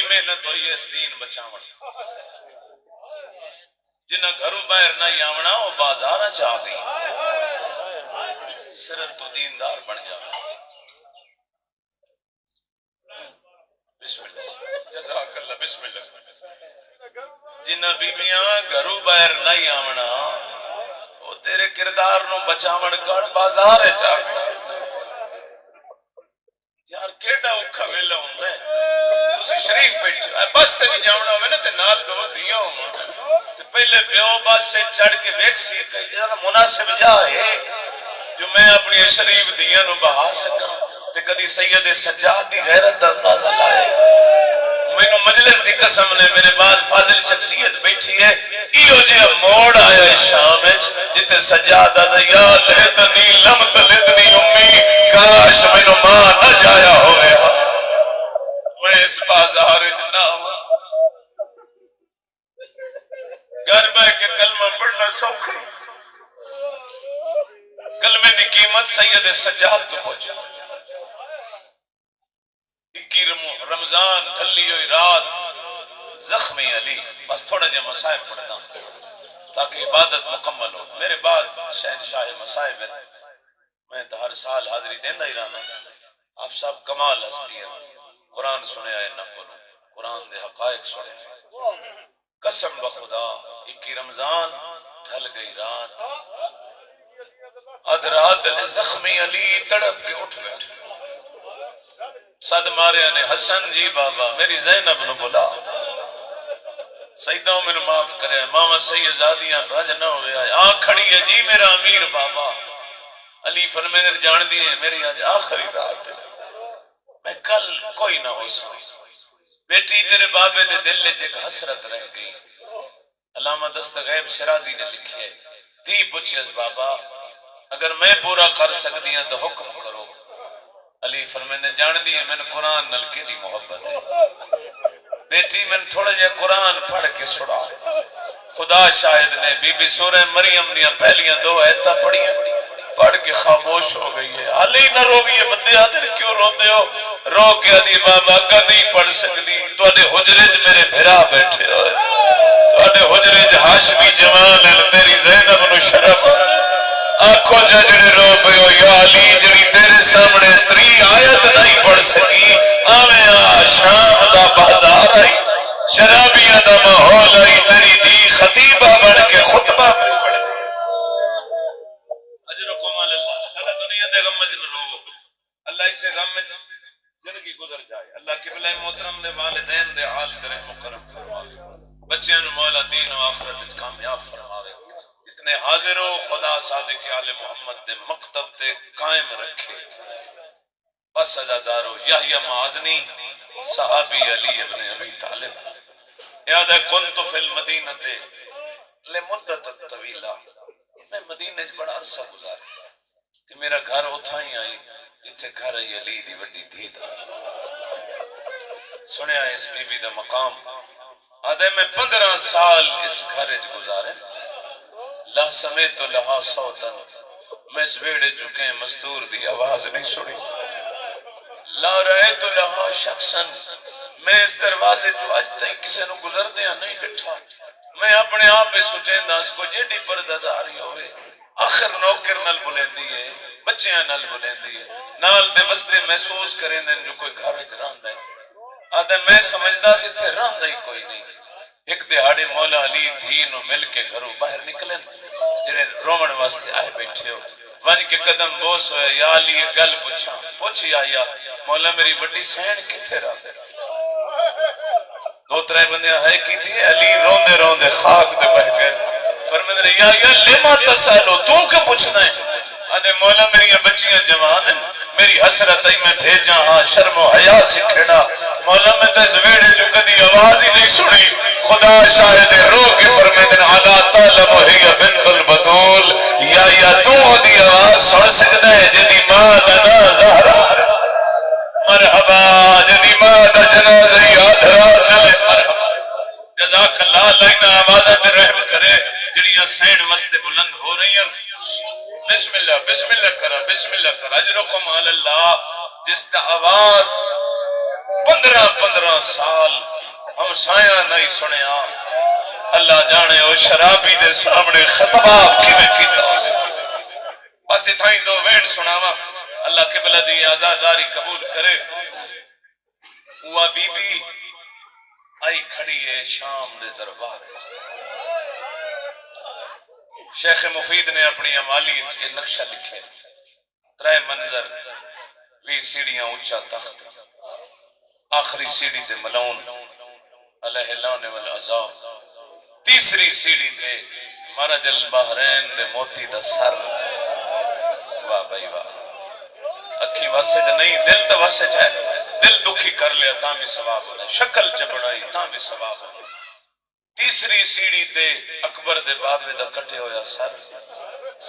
محنت ہوئی اس دین بچاون جنہ گھروں باہر نہ آونا وہ بازار چاہ گئی صرف تو دیندار بن جانا بسم اللہ جزاک اللہ بسم اللہ جنہ بیبیاں گھروں باہر نہیں آونا وہ تیرے کردار نو بچاون کر بازار چاہ گئی یار کیڑا اوکھا ویلا ہوندا ہے تسی شریف بیٹھے بس تے نہیں جاونا ہوے نا تے نال دو دیاں ہون تے پہلے پیو بس سے چڑھ کے ویکھ سی تے جڑا مناسب جا ہے جو میں اپنی شریف دیاں نو بہا سکاں تے کدی سید سجاد دی غیرت دا اندازہ لائے مینوں مجلس دی قسم نے میرے بعد فاضل شخصیت بیٹھی ہے ایو جہا موڑ آیا ہے شام وچ جتے سجاد دا یا لیتنی لم تلدنی امی کاش مینوں ماں نہ جایا ہوئے میں اس بازار وچ نہ ہوا گھر بیٹھ کے کلمہ پڑھنا سوکھا کلمے دی قیمت سید سجاد تو پہنچا 21 رمضان ڈھلی ہوئی رات زخمی علی بس تھوڑا جہا مسائب پڑھتا تاکہ عبادت مکمل ہو میرے بعد شہنشاہ مسائب ہے میں تو ہر سال حاضری دیندہ ہی رہنا آپ صاحب کمال ہستی ہے قرآن سنے آئے نہ پڑھو قرآن دے حقائق سنے آئے قسم بخدا 21 رمضان ڈھل گئی رات ادرات نے زخمی علی تڑپ کے اٹھ بیٹھے صد مارے نے حسن جی بابا میری زینب نو بلا سیدوں میں معاف کرے ماما سیدزادیاں رج نہ ہوئے آئے آنکھ کھڑی ہے جی میرا امیر بابا علی فرمیدے جان دیئے میری آج آخری رات ہے میں کل کوئی نہ ہو سکتا بیٹی تیرے بابے دے دل لے ایک حسرت رہ گئی علامہ دستغیب شرازی نے لکھی ہے تھی پوچھئے بابا اگر میں پورا کر سکتی ہیں تو حکم کرو علی فرمیدے جان دیئے میں نے قرآن نل کے دی محبت ہے بیٹی میں نے تھوڑا جہاں قرآن پڑھ کے سڑا خدا شاہد نے بی بی سورہ مریم دیاں پہلیاں 2 آیتاں پڑھیاں پڑھ کے خاموش ہو گئی ہے علی نہ رو بھی ہے بندے آدھر کیوں روندے ہو رو کے علی بابا کا نہیں پڑھ سکتی تو آدھے حجرے چ میرے بھرا بیٹھے ہوئے تو آدھے حجرے چ ہاشمی جمال ہے تیری زینب نو شرف آنکھوں جڑے رو پہ ہو یا علی جڑی تیرے سامنے 3 آیت نہیں پڑھ سکی آمیں شام دا بازار آئی شرابیاں دا ماحول آئی تیری دی خطیبہ بن کے خطبہ پڑھ اجر و کمال اللہ سارا دنیا دے غم مجن رو اللہ اسے غم میں زندگی گزر جائے اللہ قبلہ محترم دے والدین دے حال ترہ مکرم فرماوے بچیاں مولا دین و آخرت کامیاب فرماوے اتنے حاضر ہو خدا صادق آل محمد دے مکتب تے قائم رکھے بس ازادارو یحییٰ معاذنی صحابی علی ابن ابی طالب یاد ہے کنت فی المدینہ لمدت طویلہ میں مدینہ بڑا عرصہ گزارا کہ میرا گھر اتھا ہی آئی جتھے گھر ہے علی دی وڈی دھی دا سنیا اس بی بی دا مقام آدھے میں 15 سال اس گھر گزارے لا سمیت لہا صوتن میں اس ویڑے چکے مستور دی آواز نہیں سنی لا رأیت لہا شخصن میں اس دروازے جو آج تک کسے نو گزر دیا نہیں ڈٹھا میں اپنے آپ پہ سوچیں دا اس کو جیڈی پرداداری ہوئے آخر نوکر نل بلیں دیئے بچیاں نل بلیں دیئے نال دے بستے محسوس کریں دیں جو کوئی گھر وچ راندہ ہے آدھے میں سمجھدا سے تھے راندہ ہی کوئی نہیں ایک دہاڑے مولا علی دھی نو مل کے گھروں باہر نکلیں جنہیں رومن واسطے آئے بیٹھے ہو ون کے قدم بوس ہوئے یا علی گل پوچھا پوچھی آیا مولا میری وڈی سین کتھے رہا دے 2-3 بندے ہے کی تھی علی روندے روندے خاک دے بہ گئے فرمائے نے یا لما تسالو تو کہ پوچھنا ہے آدھے مولا میری بچیاں جوان ہیں میری حسرت ہے میں بھیجا ہاں شرم و حیا سکھڑا مولا میں تے زویڑے جو کدی آواز ہی نہیں سنی خدا شاہد رو کے فرمائے نے علا تعلم ہی بنت البتول یا تو دی آواز سن سکتا ہے جدی ماں دا نا زہرا مرحبا جدی ماں دا جنازہ یاد رات مرحبا جزاک اللہ لینا آوازت رحم کرے جڑیاں سین وستے بلند ہو رہی ہیں بسم اللہ کرا اجرکم علی اللہ جس دا آواز 15 سال ہم سایہ نہیں سنیا، اللہ جانے وہ شرابی دے سامنے خطاب کیویں کیتا اس بس اتھائی دو وینڈ سناوا، اللہ قبلہ دی آزاداری قبول کرے۔ وہ بی بی آئی کھڑی ہے شام دے دربار، شیخ مفید نے اپنی امالی یہ نقشہ لکھے، 3 منظر، 20 سیڑھیاں اونچا تخت، آخری سیڑھی تے ملون علیہ لانے والعذاب، تیسری سیڑھی تے مرج البحرین دے موتی دا سر۔ واہ بھائی واہ، اکھی واسے جا نہیں دل تا واسے جائے، دل دکھی کر لیا تاں بھی ثواب ہونا، شکل چبڑائی تاں بھی ثواب ہونا۔ تیسری سیڑھی تے اکبر دے بابے دا کٹے ہویا سر،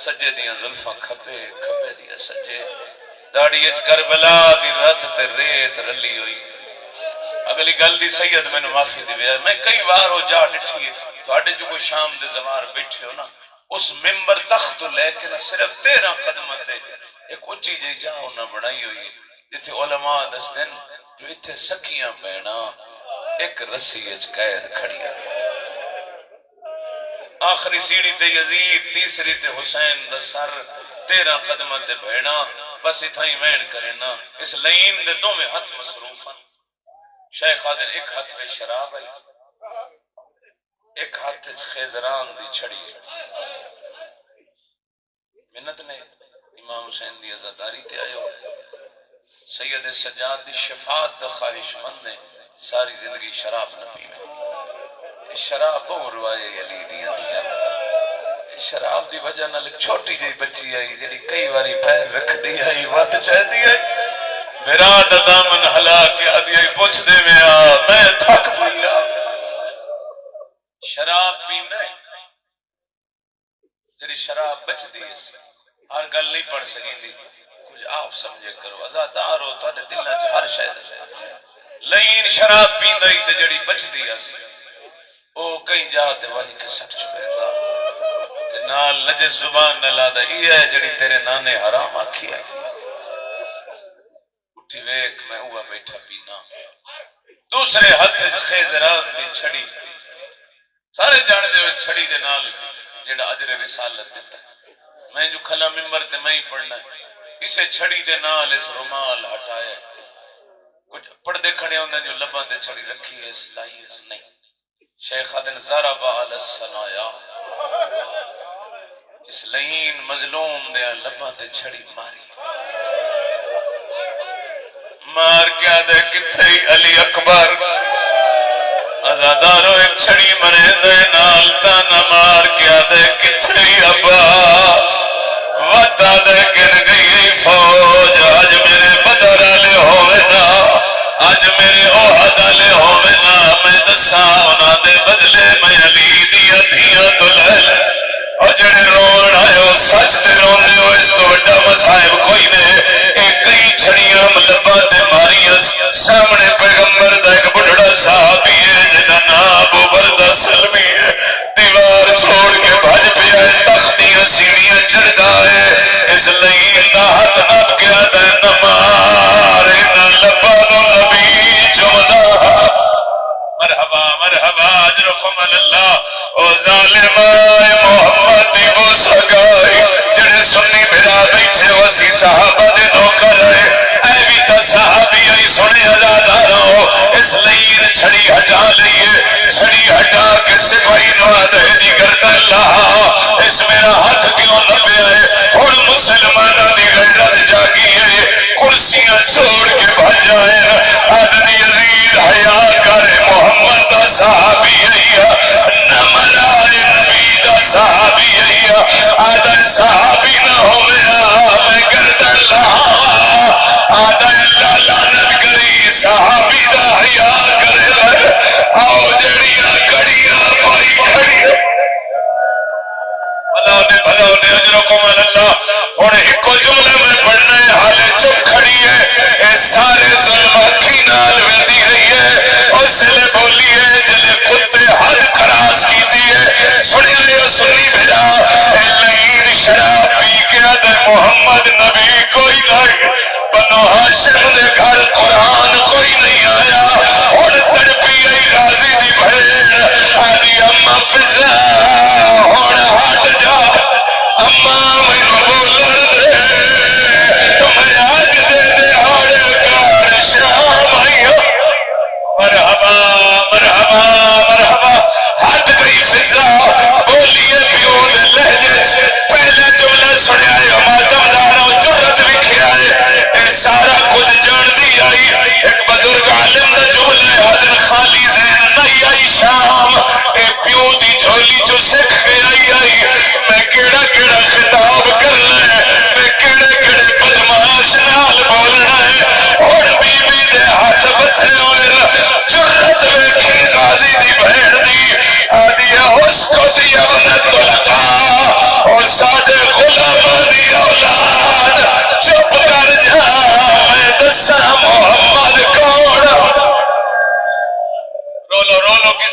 سجے دیاں زلفاں کھپے کھپے دیا سجے، داڑی اچ کربلا دی رت تے ریت رلی ہوئی۔ اگلی گل دی سید میں معافی دی ویا، میں کئی وار ہو جا ڈٹھی تواڈے جو کوئی شام دے زمار بیٹھے ہو نا، اس ممبر تخت لے کے نہ صرف 13 قدم تے ایک اونچی جی جا انہاں بنائی ہوئی جتھے علماء دس دن جو اتھے سکیاں بہنا ایک رسی اچ قید کھڑی ہے۔ آخری سیڑھی تے یزید، تیسری تے حسین دا سر، 13 قدم تے بہنا، بس اتھائی وین کرے نا، اس لین دے دو میں ہاتھ مصروف ہیں۔ شیخ خادر ایک ہاتھ میں شراب ہے، ایک ہاتھ خیزران دی چھڑی ہے، منت نے امام حسین دی عزاداری تے آئے ہو، سید سجاد دی شفاعت دا خواہش مند نے ساری زندگی شراب نہ پیوے، شراب بہت روائے علی دیاں دیاں، شراب دی وجہ نال چھوٹی جی بچی آئی جڑی کئی واری پیر رکھ دی آئی وات چاہ دی آئی، میرا دامن ہلا کے آدھی آئی پوچھ دے میں تھک پیا۔ شراب پیندہ ہے جڑی شراب بچ دی ہر گل نہیں پڑھ سکیں دی، کچھ آپ سمجھے کرو، ازادار ہو تو دلہ چ ہر شاید لین شراب پیندہ ہی تے جڑی بچ دی او کئی جاتے وانی کے سک چکے دا تے نال نجس زبان نلا دا یہ ہے جڑی تیرے نانے حرام آکھی ہے، اٹھی ویک میں ہوا بیٹھا پینا، دوسرے ہاتھ خیزران دی چھڑی، سارے جانے دے چھڑی دے نال جڑا اجر رسالت دیتا ہے، میں جو کھلا ممبر تے میں ہی پڑھنا ہے، اسے چھڑی دے نال اس رومال ہٹایا ہے، کچھ پردے کھڑے ہوندے جو لبان دے چھڑی رکھی ہے اس لائی ہے اس نہیں، شیخ خادن ضرب علی الصنایا، اس لین مظلوم دے لبان دے چھڑی ماری، مار کیا دے کتھے علی اکبر، ازادارو ایک چھڑی مرے دے نال تانا مار کیا دے کتھے عباس، وطا دے گر گئی فوج، آج میرے بدر آلے ہوئے نا، آج میرے اوہد آلے ہوئے نا، میں دساؤنا دے بدلے میں علی دیا دیا تو لے لے، اور جڑے روڑ آئے ہو سچ دے روندے ہو، اس کو بڑا مسائب کوئی نے، ایک کئی چھڑیاں ملبات ماریاں، سامنے پیغمبر دا ایک بڑھڑا صحابی ہے جنہ نام ابو سلمی ہے، دیوار چھوڑ کے بھج پہ آئے، تختیاں سیڑھیاں چڑھتا ہے، اس لئین دا ہاتھ نب گیا دے نمارے نہ لبانو نبی چمدہ، مرحبا مرحبا اجرکم اللہ، او ظالمائے محمد دی بو سگائی، جڑے سنی بھرا بیٹھے وسی صحابہ دے نوکر ہے، اے بھی تا صحابی آئی سنے ازادارہ ہو، اس لئین چھڑی ہٹا لئیے، چھڑی ہٹا کے سپاہی نواد ہے دی گردن لہا، اس میرا ہاتھ کیوں نہ پہ آئے، اور مسلمانہ دی غیرت جاگی ہے، کرسیاں چھوڑ کے بھج جائیں، آدھنی عزید حیاء کرے محمد دا صحابی ہے، نمرائے نبی دا صحابی ہے، آدھن صحابی نہ ہوئے میں گردن لہا، آدھن اللہ لعنت کری صحابی دا حیاء کرے، آؤ جڑیاں کڑیاں پائی کھڑی، بھلا نے اجرکم اللہ، اور ایک جملے میں پڑھنا ہے، حالے چپ کھڑی ہے، اے سارے ظلم اکھی نال ویدی رہی ہے، اور سلے بولی ہے جلے کتے حد کراس کی دیئے، سنے لئے سنی بھیرا، اے لئین شراب پی کے آدھے محمد نبی کوئی نہیں، بنو ہاشم دے گھر قرآن کوئی نہیں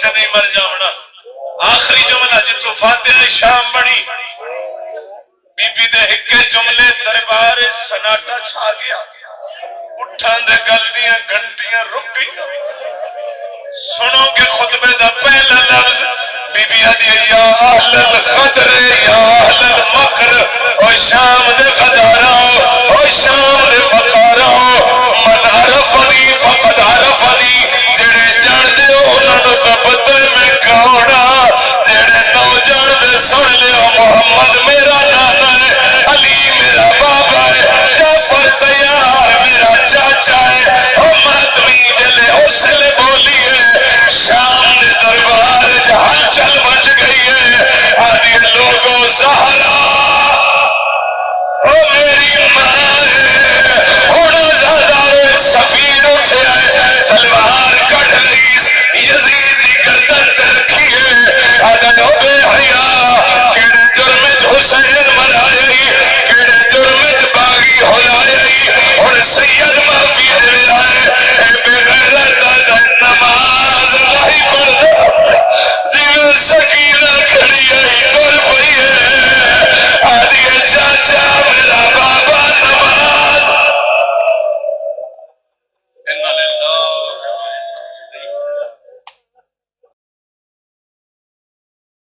سے نہیں مر جاؤنا. آخری جملہ جتوں فاتحہ شام بنی بی بی دے ہکے جملے دربار سناٹا چھا گیا. اٹھان دے گل دیاں گھنٹیاں رک گئی. سنو کہ خطبے دا پہلا لفظ بی بی آدھی یا اہل الخدر یا اہل المکر. او شام دے غدارا او شام